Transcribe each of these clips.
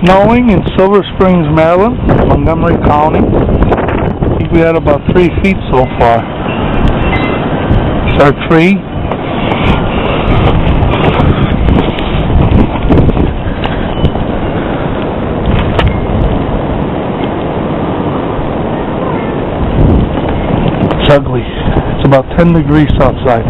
snowing in Silver Springs, Maryland, Montgomery County. I think we had about 3 feet so far. It's our tree. It's ugly. It's about 10 degrees outside.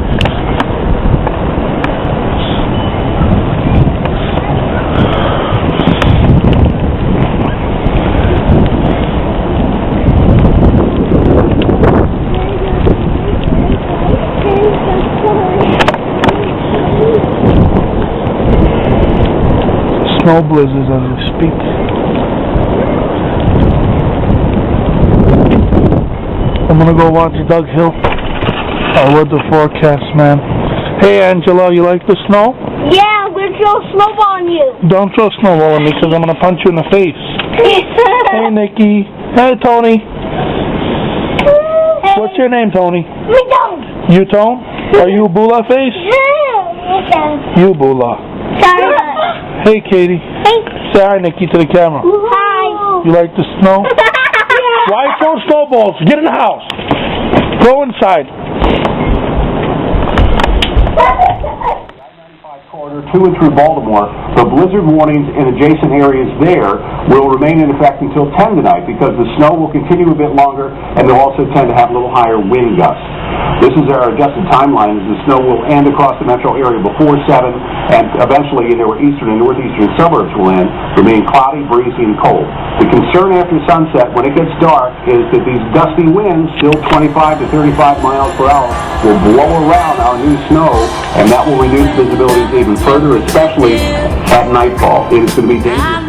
Snow blizzards as we speak. I'm gonna go watch Doug Hill. Our weather forecast man. Hey Angela, you like the snow? Yeah, I'm gonna throw a snowball on you. Don't throw a snowball at me because I'm gonna punch you in the face. Hey Nikki. Hey Tony. Hey. What's your name, Tony? We don't. You Tone? Are you Bula face? You Bula. Sorry. Hey Katie. Hey. Say hi Nikki to the camera. Hi. You like the snow? Why throw snowballs? Get in the house. Go inside. Corridor to and through Baltimore, the blizzard warnings in adjacent areas there will remain in effect until 10 tonight because the snow will continue a bit longer and they'll also tend to have a little higher wind gusts. This is our adjusted timeline as the snow will end across the metro area before 7 and eventually in our eastern and northeastern suburbs will end, remain cloudy, breezy, and cold. The concern after sunset when it gets dark is that these gusty winds, still 25 to 35 miles per hour, will blow around our new snow and that will reduce visibility even further, especially at nightfall. It is going to be dangerous.